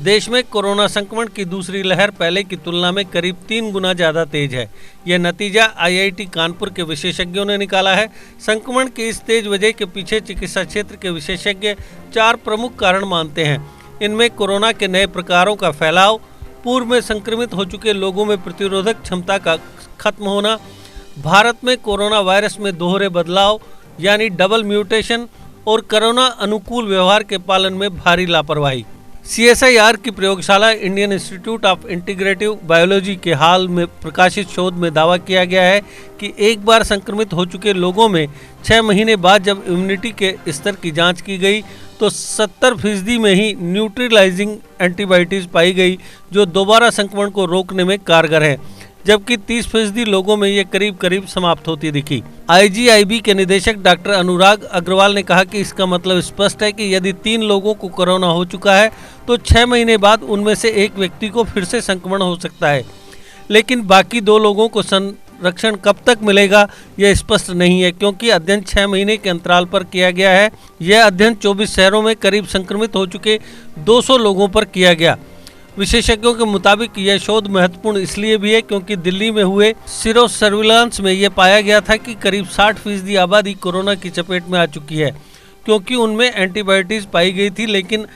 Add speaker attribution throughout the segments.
Speaker 1: देश में कोरोना संक्रमण की दूसरी लहर पहले की तुलना में करीब 3 गुना ज़्यादा तेज है। यह नतीजा आईआईटी कानपुर के विशेषज्ञों ने निकाला है। संक्रमण की इस तेज वजह के पीछे चिकित्सा क्षेत्र के विशेषज्ञ 4 प्रमुख कारण मानते हैं। इनमें कोरोना के नए प्रकारों का फैलाव, पूर्व में संक्रमित हो चुके लोगों में प्रतिरोधक क्षमता का खत्म होना, भारत में कोरोना वायरस में दोहरे बदलाव यानी डबल म्यूटेशन और कोरोना अनुकूल व्यवहार के पालन में भारी लापरवाही। CSIR की प्रयोगशाला Indian institute of integrative biology के हाल में प्रकाशित शोध में दावा किया गया है कि एक बार संक्रमित हो चुके लोगों में 6 महीने बाद जब इम्यूनिटी के स्तर की जांच की गई तो 70% में ही न्यूट्रलाइजिंग एंटीबॉडीज पाई गई, जो दोबारा संक्रमण को रोकने में कारगर है, जबकि 30% लोगों में ये करीब समाप्त होती दिखी। IGIB के निदेशक डॉक्टर अनुराग अग्रवाल ने कहा कि इसका मतलब स्पष्ट है कि यदि 3 लोगों को कोरोना हो चुका है तो 6 महीने बाद उनमें से एक व्यक्ति को फिर से संक्रमण हो सकता है, लेकिन बाकी 2 लोगों को संरक्षण कब तक मिलेगा यह स्पष्ट नहीं है, क्योंकि अध्ययन 6 महीने के अंतराल पर किया गया है। यह अध्ययन 24 शहरों में करीब संक्रमित हो चुके 200 लोगों पर किया गया। विशेषज्ञों के मुताबिक यह शोध महत्वपूर्ण इसलिए भी है क्योंकि दिल्ली में हुए सीरो सर्विलांस में यह पाया गया था कि करीब 60% आबादी कोरोना की चपेट में आ चुकी है, क्योंकि उनमें एंटीबॉडीज पाई गई थी। लेकिन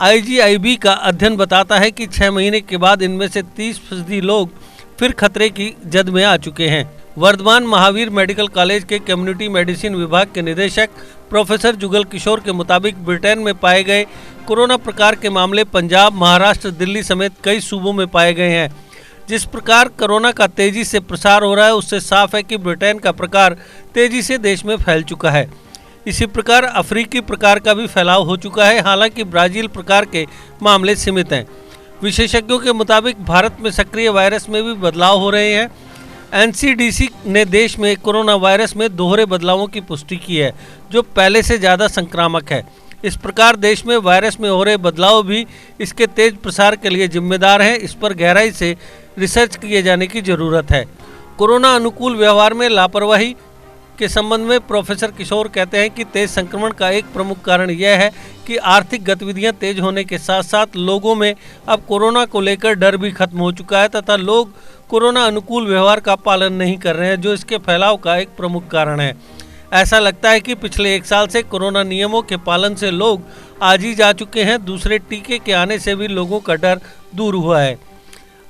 Speaker 1: IGIB का अध्ययन बताता है कि 6 महीने के बाद इनमें से 30% लोग फिर खतरे की जद में आ चुके हैं। वर्धमान महावीर मेडिकल कॉलेज के कम्युनिटी मेडिसिन विभाग के निदेशक प्रोफेसर जुगल किशोर के मुताबिक ब्रिटेन में पाए गए कोरोना प्रकार के मामले पंजाब, महाराष्ट्र, दिल्ली समेत कई सूबों में पाए गए हैं। जिस प्रकार कोरोना का तेजी से प्रसार हो रहा है उससे साफ है कि ब्रिटेन का प्रकार तेजी से देश में फैल चुका है। इसी प्रकार अफ्रीकी प्रकार का भी फैलाव हो चुका है, हालांकि ब्राजील प्रकार के मामले सीमित हैं। विशेषज्ञों के मुताबिक भारत में सक्रिय वायरस में भी बदलाव हो रहे हैं। NCDC ने देश में कोरोना वायरस में दोहरे बदलावों की पुष्टि की है, जो पहले से ज़्यादा संक्रामक है। इस प्रकार देश में वायरस में हो रहे बदलाव भी इसके तेज प्रसार के लिए जिम्मेदार हैं। इस पर गहराई से रिसर्च किए जाने की ज़रूरत है। कोरोना अनुकूल व्यवहार में लापरवाही के संबंध में प्रोफेसर किशोर कहते हैं कि तेज संक्रमण का एक प्रमुख कारण यह है कि आर्थिक गतिविधियां तेज होने के साथ साथ लोगों में अब कोरोना को लेकर डर भी खत्म हो चुका है तथा लोग कोरोना अनुकूल व्यवहार का पालन नहीं कर रहे हैं, जो इसके फैलाव का एक प्रमुख कारण है। ऐसा लगता है कि पिछले 1 साल से कोरोना नियमों के पालन से लोग आजी जा चुके हैं। दूसरे टीके के आने से भी लोगों का डर दूर हुआ है।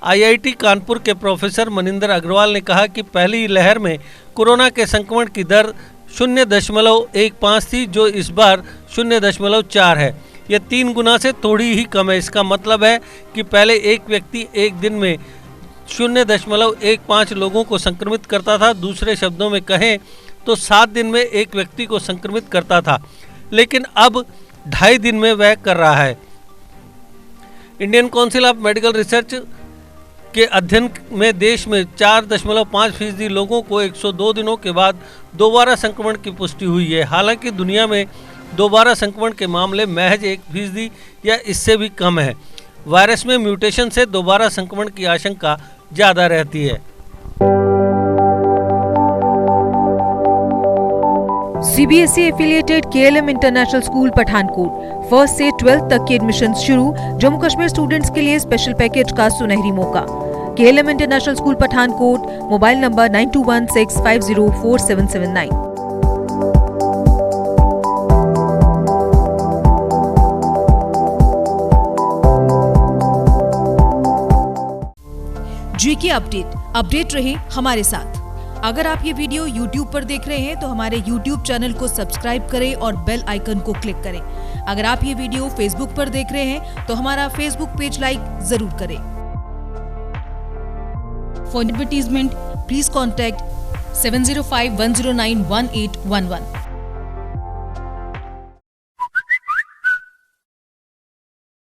Speaker 1: IIT कानपुर के प्रोफेसर मनिंदर अग्रवाल ने कहा कि पहली लहर में कोरोना के संक्रमण की दर 0.15 थी, जो इस बार 0.4 है। यह 3 गुना से थोड़ी ही कम है। इसका मतलब है कि पहले एक व्यक्ति एक दिन में 0.15 लोगों को संक्रमित करता था। दूसरे शब्दों में कहें तो 7 दिन में एक व्यक्ति को संक्रमित करता था, लेकिन अब 2.5 दिन में वह कर रहा है। Indian council of medical research के अध्ययन में देश में 4.5% लोगों को 102 दिनों के बाद दोबारा संक्रमण की पुष्टि हुई है। हालांकि दुनिया में दोबारा संक्रमण के मामले महज 1% या इससे भी कम है। वायरस में म्यूटेशन से दोबारा संक्रमण की आशंका ज़्यादा रहती है।
Speaker 2: CBSE affiliated KLM international school Pathankot 1st से 12th तक के एडमिशन शुरू। जम्मू कश्मीर स्टूडेंट्स के लिए स्पेशल पैकेज का सुनहरी मौका। KLM international school Pathankot, mobile number 9216504779।
Speaker 3: GK update रहे हमारे साथ। अगर आप ये वीडियो YouTube पर देख रहे हैं तो हमारे YouTube चैनल को सब्सक्राइब करें और बेल आइकन को क्लिक करें। अगर आप ये वीडियो Facebook पर देख रहे हैं तो हमारा Facebook पेज लाइक जरूर करें। For advertisement please contact 7051091811।